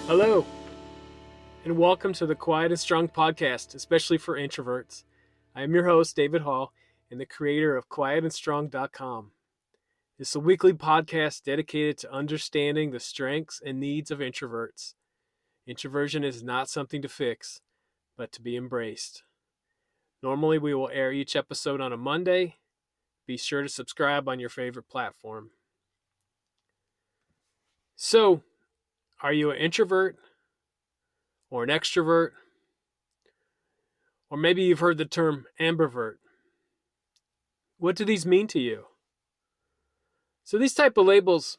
Hello, and welcome to the Quiet and Strong podcast, especially for introverts. I am your host, David Hall, and the creator of quietandstrong.com. It's a weekly podcast dedicated to understanding the strengths and needs of introverts. Introversion is not something to fix, but to be embraced. Normally, we will air each episode on a Monday. Be sure to subscribe on your favorite platform. So, are you an introvert or an extrovert? Or maybe you've heard the term ambivert. What do these mean to you? So these type of labels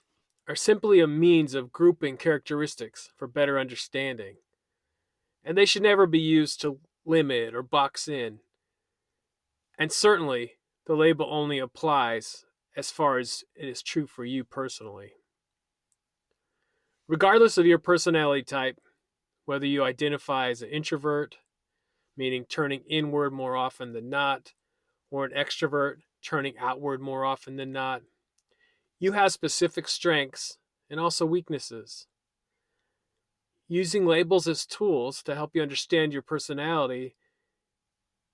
are simply a means of grouping characteristics for better understanding. And they should never be used to limit or box in. And certainly, the label only applies as far as it is true for you personally. Regardless of your personality type, whether you identify as an introvert, meaning turning inward more often than not, or an extrovert, turning outward more often than not, you have specific strengths and also weaknesses. Using labels as tools to help you understand your personality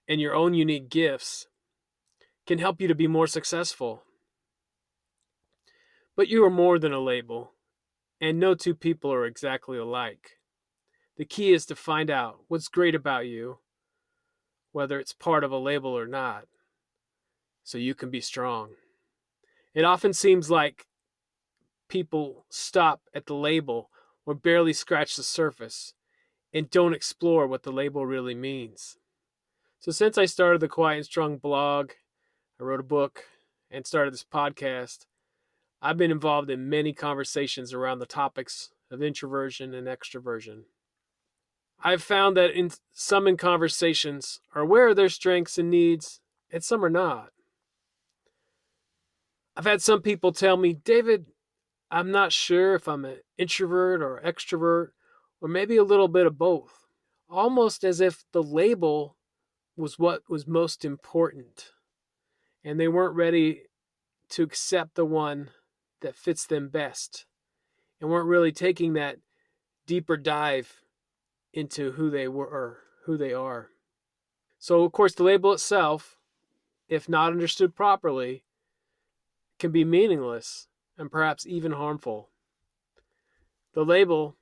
and your own unique gifts can help you to be more successful. But you are more than a label, and no two people are exactly alike. The key is to find out what's great about you, whether it's part of a label or not, so you can be strong. It often seems like people stop at the label or barely scratch the surface and don't explore what the label really means. So since I started the Quiet and Strong blog, I wrote a book, and started this podcast, I've been involved in many conversations around the topics of introversion and extroversion. I've found that some in conversations are aware of their strengths and needs, and some are not. I've had some people tell me, David, I'm not sure if I'm an introvert or extrovert, or maybe a little bit of both. Almost as if the label was what was most important, and they weren't ready to accept the one that fits them best, and weren't really taking that deeper dive into who they were or who they are. So, of course, the label itself, if not understood properly, can be meaningless and perhaps even harmful. The label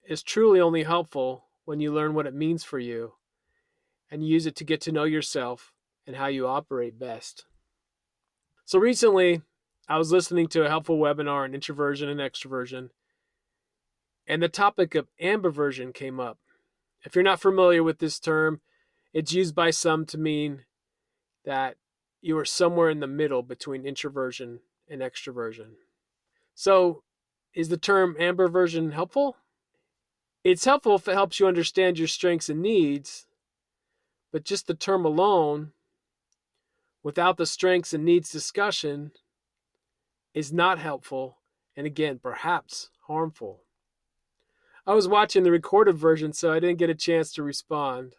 is truly only helpful when you learn what it means for you and use it to get to know yourself and how you operate best. So recently, I was listening to a helpful webinar on introversion and extroversion, and the topic of ambiversion came up. If you're not familiar with this term, it's used by some to mean that you are somewhere in the middle between introversion and extroversion. So, is the term ambiversion helpful? It's helpful if it helps you understand your strengths and needs, but just the term alone, without the strengths and needs discussion, is not helpful, and again, perhaps harmful. I was watching the recorded version, so I didn't get a chance to respond.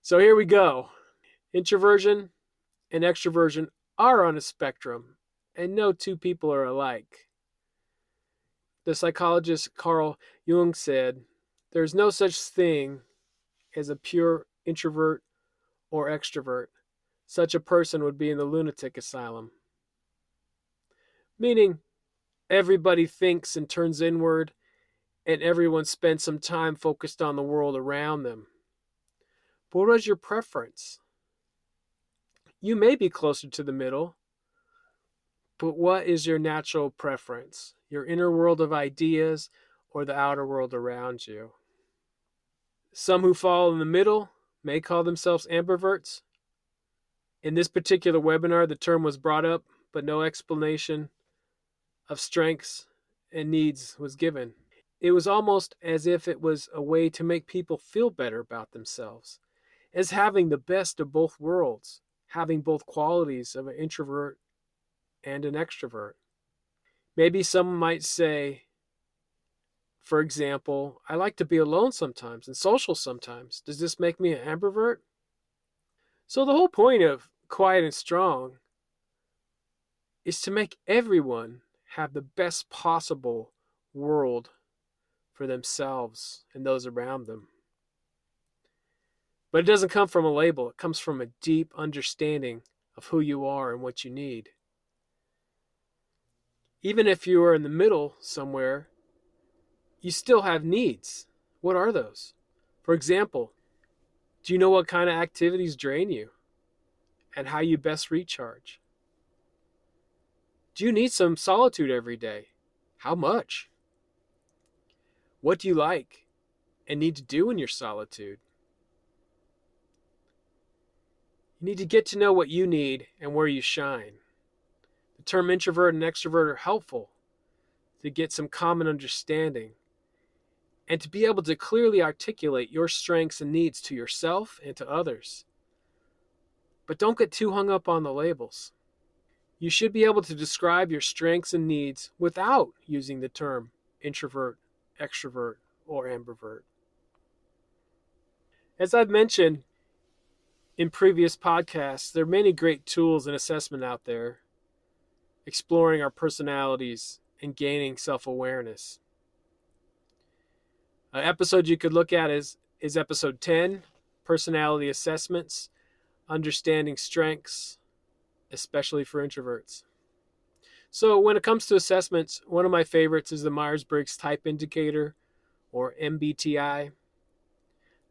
So here we go. Introversion and extroversion are on a spectrum, and no two people are alike. The psychologist Carl Jung said, "There's no such thing as a pure introvert or extrovert. Such a person would be in the lunatic asylum." Meaning, everybody thinks and turns inward, and everyone spends some time focused on the world around them. But what is your preference? You may be closer to the middle, but what is your natural preference? Your inner world of ideas or the outer world around you? Some who fall in the middle may call themselves ambiverts. In this particular webinar, the term was brought up, but no explanation of strengths and needs was given. It was almost as if it was a way to make people feel better about themselves, as having the best of both worlds, having both qualities of an introvert and an extrovert. Maybe some might say, for example, I like to be alone sometimes and social sometimes. Does this make me an ambivert? So the whole point of Quiet and Strong is to make everyone have the best possible world for themselves and those around them. But it doesn't come from a label. It comes from a deep understanding of who you are and what you need. Even if you are in the middle somewhere, you still have needs. What are those? For example, do you know what kind of activities drain you and how you best recharge? Do you need some solitude every day? How much? What do you like and need to do in your solitude? You need to get to know what you need and where you shine. The term introvert and extrovert are helpful to get some common understanding and to be able to clearly articulate your strengths and needs to yourself and to others. But don't get too hung up on the labels. You should be able to describe your strengths and needs without using the term introvert, extrovert, or ambivert. As I've mentioned in previous podcasts, there are many great tools and assessment out there exploring our personalities and gaining self-awareness. An episode you could look at is episode 10, Personality Assessments, Understanding Strengths, especially for introverts. So when it comes to assessments, one of my favorites is the Myers-Briggs Type Indicator, or MBTI.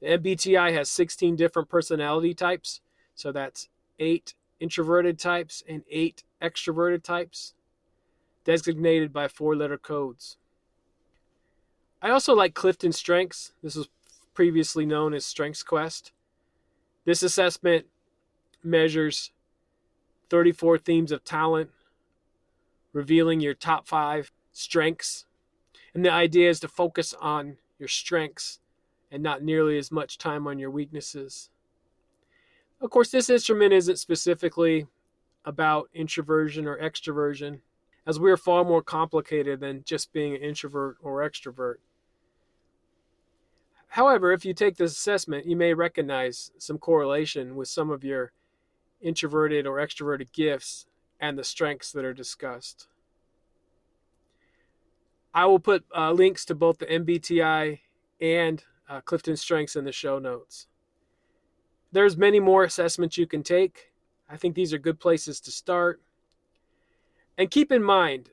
The MBTI has 16 different personality types, so that's 8 introverted types and 8 extroverted types, designated by 4-letter codes. I also like Clifton Strengths. This was previously known as Strengths Quest. This assessment measures 34 themes of talent, revealing your top 5 strengths. And the idea is to focus on your strengths and not nearly as much time on your weaknesses. Of course, this instrument isn't specifically about introversion or extroversion, as we are far more complicated than just being an introvert or extrovert. However, if you take this assessment, you may recognize some correlation with some of your introverted or extroverted gifts and the strengths that are discussed. I will put links to both the MBTI and Clifton Strengths in the show notes. There's many more assessments you can take. I think these are good places to start. And keep in mind,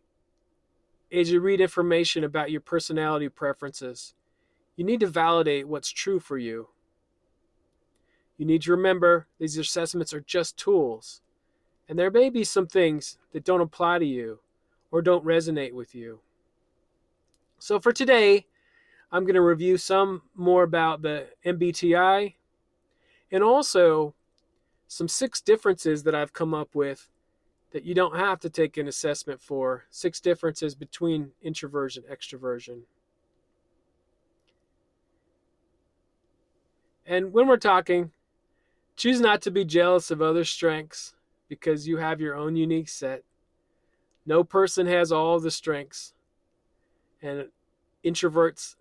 as you read information about your personality preferences, you need to validate what's true for you. You need to remember these assessments are just tools, and there may be some things that don't apply to you or don't resonate with you. So for today, I'm going to review some more about the MBTI and also some 6 differences that I've come up with that you don't have to take an assessment for. 6 differences between introversion and extroversion. And when we're talking, choose not to be jealous of other strengths because you have your own unique set. No person has all the strengths, and introverts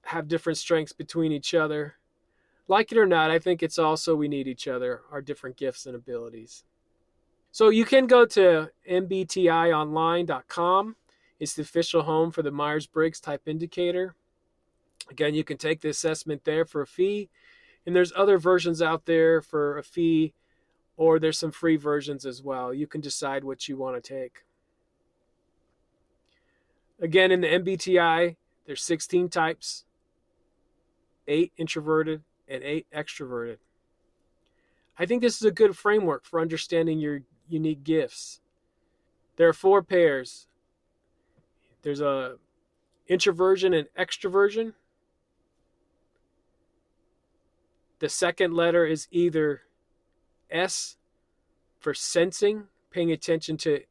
have different strengths between each other. Like it or not, I think it's also we need each other, our different gifts and abilities. So you can go to mbtionline.com. It's the official home for the Myers-Briggs Type Indicator. Again, you can take the assessment there for a fee, and there's other versions out there for a fee, or there's some free versions as well. You can decide what you want to take. Again, in the MBTI, there's 16 types, 8 introverted and 8 extroverted. I think this is a good framework for understanding your unique gifts. There are 4 pairs. There's a introversion and extroversion. The second letter is either S for sensing, paying attention to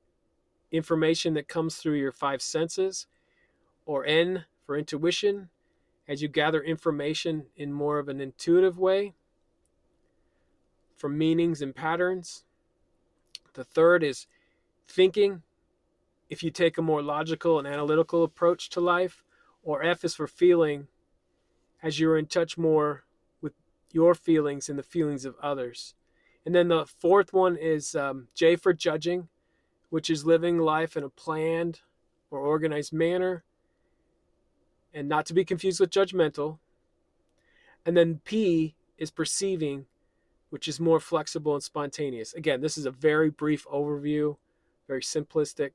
information that comes through your 5 senses, or N for intuition, as you gather information in more of an intuitive way from meanings and patterns. The third is thinking, if you take a more logical and analytical approach to life, or F is for feeling, as you're in touch more with your feelings and the feelings of others. And then the fourth one is J for judging, which is living life in a planned or organized manner. and not to be confused with judgmental. And then P is perceiving, which is more flexible and spontaneous. Again, this is a very brief overview, very simplistic,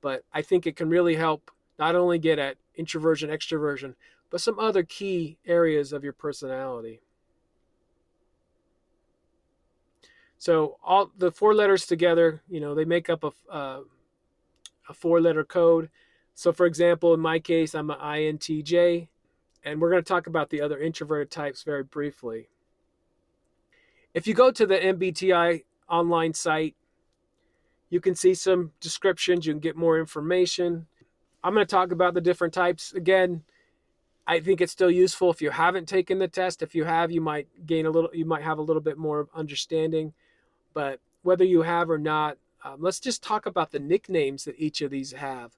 but I think it can really help not only get at introversion, extroversion, but some other key areas of your personality. So all the four letters together, they make up a four-letter code. So for example, in my case, I'm an INTJ, and we're going to talk about the other introverted types very briefly. If you go to the MBTI online site, you can see some descriptions, you can get more information. I'm going to talk about the different types. Again, I think it's still useful if you haven't taken the test. If you have, you might have a little bit more understanding. But whether you have or not, let's just talk about the nicknames that each of these have.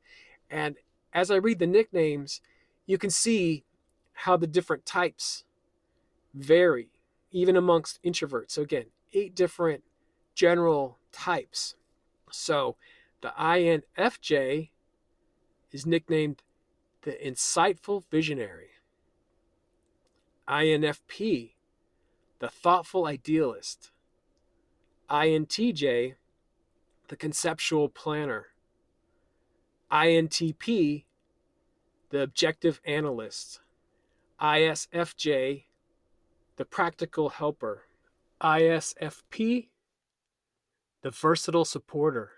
And as I read the nicknames, you can see how the different types vary, even amongst introverts. So again, 8 different general types. So the INFJ is nicknamed the insightful visionary. INFP, the thoughtful idealist. INTJ, the conceptual planner. INTP, the objective analyst. ISFJ, the practical helper. ISFP, the versatile supporter.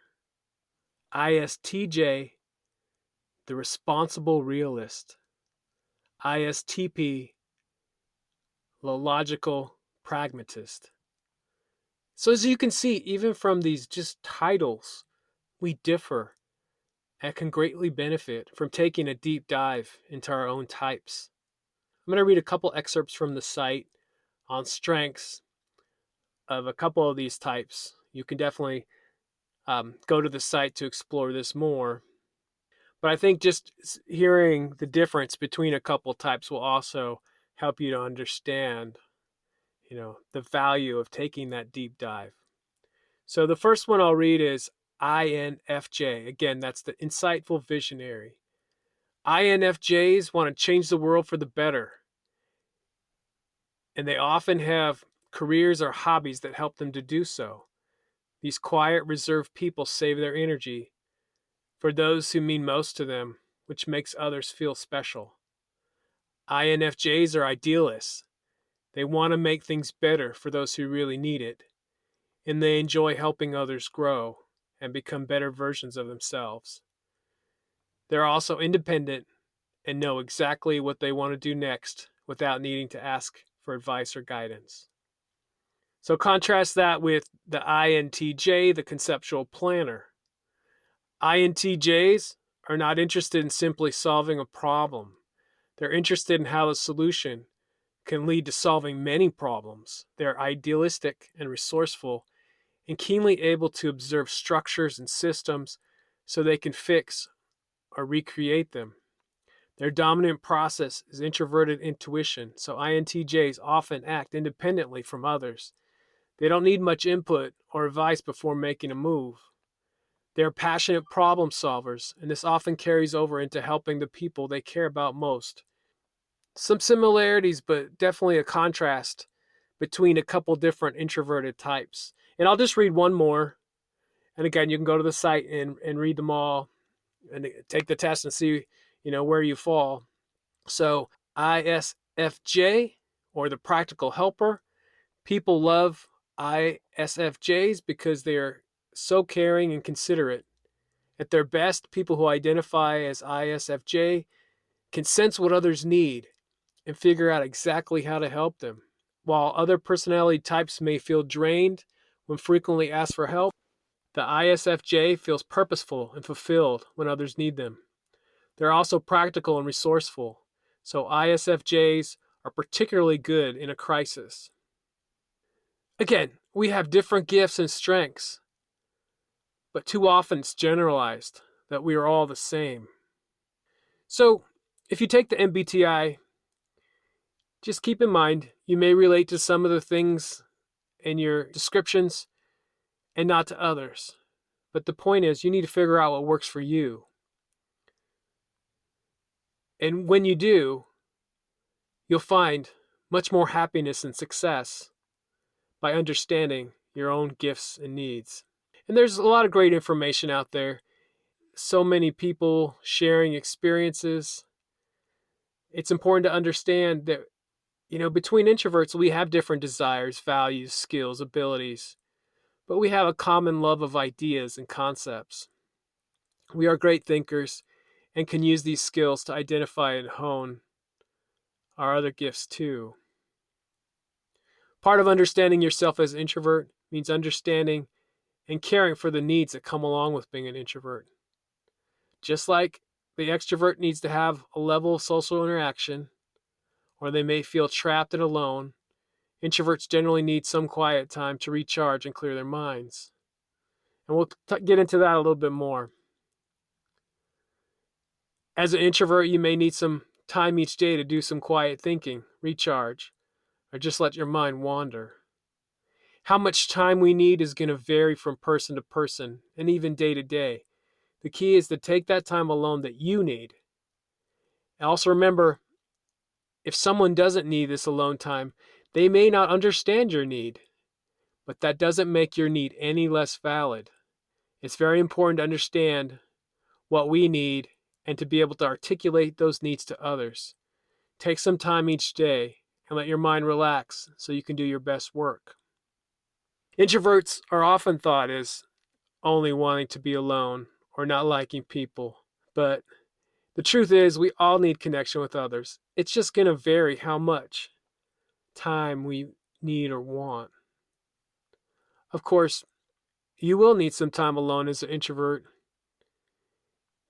ISTJ, the responsible realist. ISTP, the logical pragmatist. So as you can see, even from these just titles, we differ and can greatly benefit from taking a deep dive into our own types. I'm going to read a couple excerpts from the site on strengths of a couple of these types. You can definitely go to the site to explore this more. But I think just hearing the difference between a couple types will also help you to understand, the value of taking that deep dive. So the first one I'll read is INFJ. Again, that's the insightful visionary. INFJs want to change the world for the better. And they often have careers or hobbies that help them to do so. These quiet, reserved people save their energy for those who mean most to them, which makes others feel special. INFJs are idealists. They want to make things better for those who really need it, and they enjoy helping others grow and become better versions of themselves. They're also independent and know exactly what they want to do next without needing to ask for advice or guidance. So contrast that with the INTJ, the conceptual planner. INTJs are not interested in simply solving a problem. They're interested in how the solution can lead to solving many problems. They're idealistic and resourceful and keenly able to observe structures and systems so they can fix or recreate them. Their dominant process is introverted intuition, so INTJs often act independently from others. They don't need much input or advice before making a move. They are passionate problem solvers, and this often carries over into helping the people they care about most. Some similarities, but definitely a contrast between a couple different introverted types. And I'll just read one more. And again, you can go to the site and read them all and take the test and see, where you fall. So ISFJ, or the practical helper. People love ISFJs because they're so caring and considerate. At their best, people who identify as ISFJ can sense what others need and figure out exactly how to help them. While other personality types may feel drained when frequently asked for help, the ISFJ feels purposeful and fulfilled when others need them. They're also practical and resourceful, so ISFJs are particularly good in a crisis. Again, we have different gifts and strengths, but too often it's generalized that we are all the same. So, if you take the MBTI, just keep in mind you may relate to some of the things in your descriptions and not to others. But the point is, you need to figure out what works for you. And when you do, you'll find much more happiness and success by understanding your own gifts and needs. And there's a lot of great information out there. So many people sharing experiences. It's important to understand that, between introverts, we have different desires, values, skills, abilities, but we have a common love of ideas and concepts. We are great thinkers and can use these skills to identify and hone our other gifts too. Part of understanding yourself as an introvert means understanding and caring for the needs that come along with being an introvert. Just like the extrovert needs to have a level of social interaction, or they may feel trapped and alone, introverts generally need some quiet time to recharge and clear their minds. And we'll get into that a little bit more. As an introvert, you may need some time each day to do some quiet thinking, recharge, or just let your mind wander. How much time we need is going to vary from person to person and even day to day. The key is to take that time alone that you need. And also remember, if someone doesn't need this alone time, they may not understand your need, but that doesn't make your need any less valid. It's very important to understand what we need and to be able to articulate those needs to others. Take some time each day and let your mind relax so you can do your best work. Introverts are often thought as only wanting to be alone or not liking people, but the truth is we all need connection with others. It's just going to vary how much time we need or want. Of course, you will need some time alone as an introvert,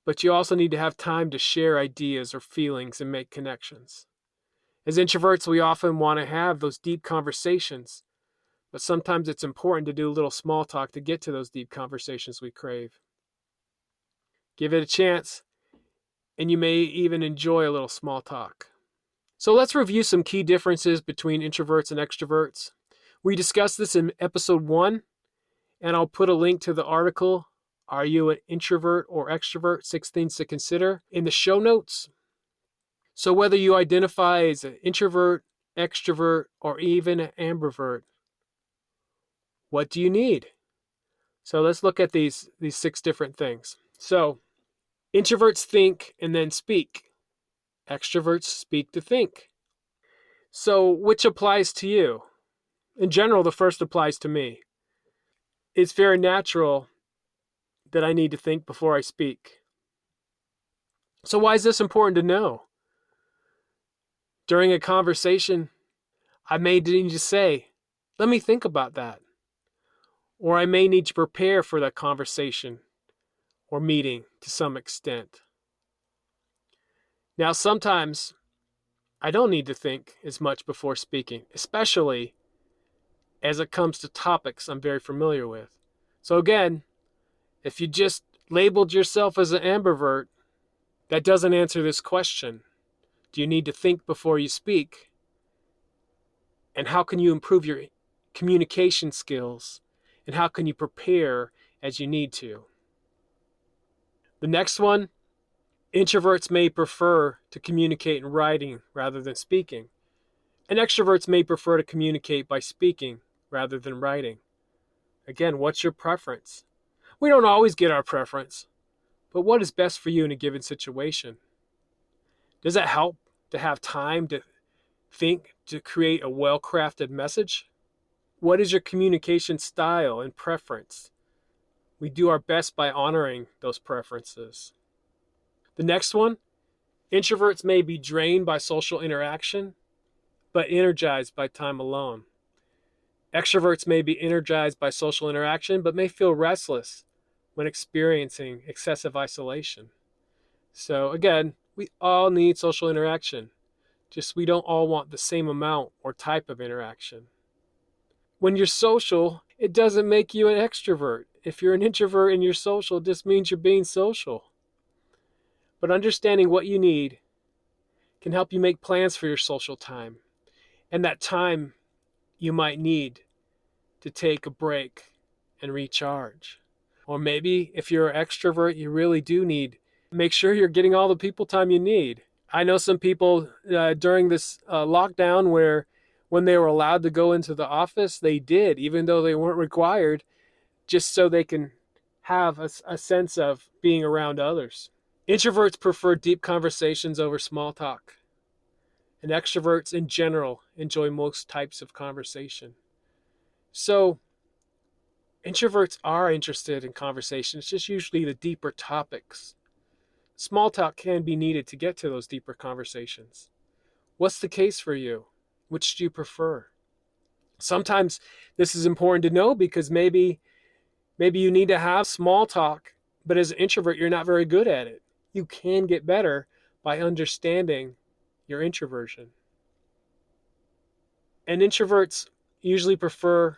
but you also need to have time to share ideas or feelings and make connections. As introverts, we often want to have those deep conversations, but sometimes it's important to do a little small talk to get to those deep conversations we crave. Give it a chance, and you may even enjoy a little small talk. So let's review some key differences between introverts and extroverts. We discussed this in episode 1, and I'll put a link to the article, Are You an Introvert or Extrovert? 6 Things to Consider, in the show notes. So whether you identify as an introvert, extrovert, or even an ambivert, what do you need? So let's look at these 6 different things. So introverts think and then speak. Extroverts speak to think. So which applies to you? In general, the first applies to me. It's very natural that I need to think before I speak. So why is this important to know? During a conversation, I may need to say, let me think about that. Or I may need to prepare for that conversation or meeting to some extent. Now, sometimes I don't need to think as much before speaking, especially as it comes to topics I'm very familiar with. So again, if you just labeled yourself as an ambivert, that doesn't answer this question. Do you need to think before you speak? And how can you improve your communication skills? And how can you prepare as you need to? The next one, introverts may prefer to communicate in writing rather than speaking. And extroverts may prefer to communicate by speaking rather than writing. Again, what's your preference? We don't always get our preference, but what is best for you in a given situation? Does it help to have time to think to create a well-crafted message? What is your communication style and preference? We do our best by honoring those preferences. The next one, introverts may be drained by social interaction, but energized by time alone. Extroverts may be energized by social interaction, but may feel restless when experiencing excessive isolation. So again, we all need social interaction. Just we don't all want the same amount or type of interaction. When you're social, it doesn't make you an extrovert. If you're an introvert and you're social, it just means you're being social. But understanding what you need can help you make plans for your social time. And that time you might need to take a break and recharge. Or maybe if you're an extrovert, you really do need, make sure you're getting all the people time you need. I know some people during this lockdown where when they were allowed to go into the office, they did, even though they weren't required, just so they can have a sense of being around others. Introverts prefer deep conversations over small talk, and extroverts in general enjoy most types of conversation. So, introverts are interested in conversation. It's just usually the deeper topics. Small talk can be needed to get to those deeper conversations. What's the case for you? Which do you prefer? Sometimes this is important to know because maybe you need to have small talk, but as an introvert, you're not very good at it. You can get better by understanding your introversion. And introverts usually prefer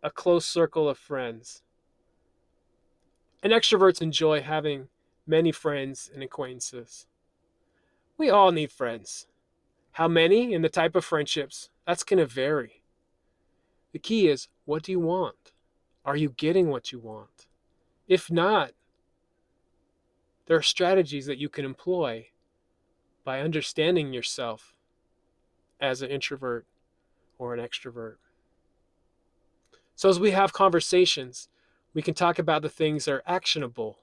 a close circle of friends. And extroverts enjoy having many friends and acquaintances. We all need friends. How many and the type of friendships, that's going to vary. The key is, what do you want? Are you getting what you want? If not, there are strategies that you can employ by understanding yourself as an introvert or an extrovert. So as we have conversations, we can talk about the things that are actionable,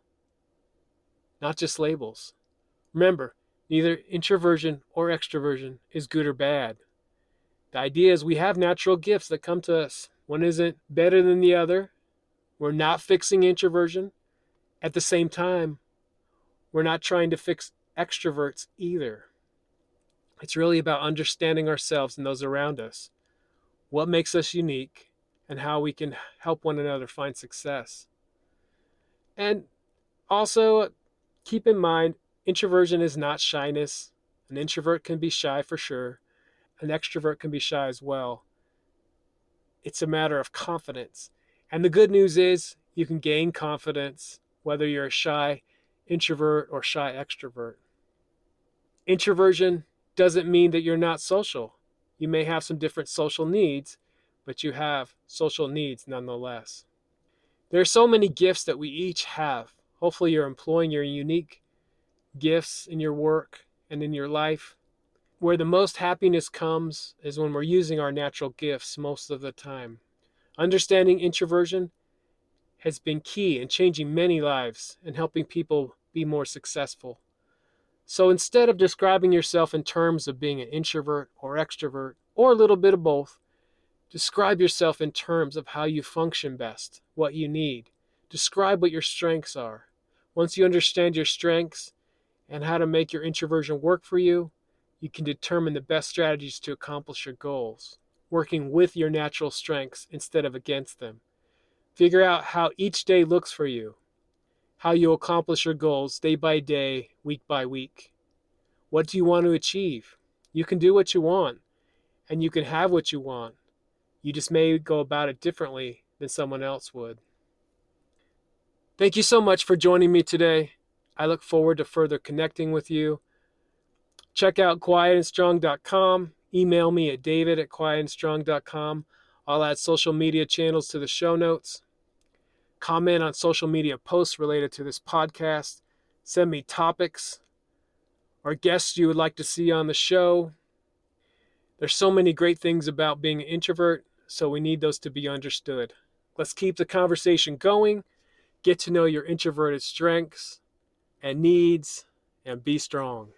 not just labels. Remember, neither introversion or extroversion is good or bad. The idea is we have natural gifts that come to us. One isn't better than the other. We're not fixing introversion. At the same time, we're not trying to fix extroverts either. It's really about understanding ourselves and those around us, what makes us unique, and how we can help one another find success. And also, keep in mind, introversion is not shyness. An introvert can be shy for sure. An extrovert can be shy as well. It's a matter of confidence. And the good news is you can gain confidence whether you're a shy introvert or shy extrovert. Introversion doesn't mean that you're not social. You may have some different social needs, but you have social needs nonetheless. There are so many gifts that we each have. Hopefully you're employing your unique gifts in your work and in your life. Where the most happiness comes is when we're using our natural gifts most of the time. Understanding introversion has been key in changing many lives and helping people be more successful. So instead of describing yourself in terms of being an introvert or extrovert, or a little bit of both, describe yourself in terms of how you function best, what you need. Describe what your strengths are. Once you understand your strengths and how to make your introversion work for you, you can determine the best strategies to accomplish your goals, working with your natural strengths instead of against them. Figure out how each day looks for you, how you accomplish your goals day by day, week by week. What do you want to achieve? You can do what you want, and you can have what you want. You just may go about it differently than someone else would. Thank you so much for joining me today. I look forward to further connecting with you. Check out quietandstrong.com. Email me at david@quietandstrong.com. I'll add social media channels to the show notes. Comment on social media posts related to this podcast. Send me topics or guests you would like to see on the show. There's so many great things about being an introvert, so we need those to be understood. Let's keep the conversation going. Get to know your introverted strengths and needs, and be strong.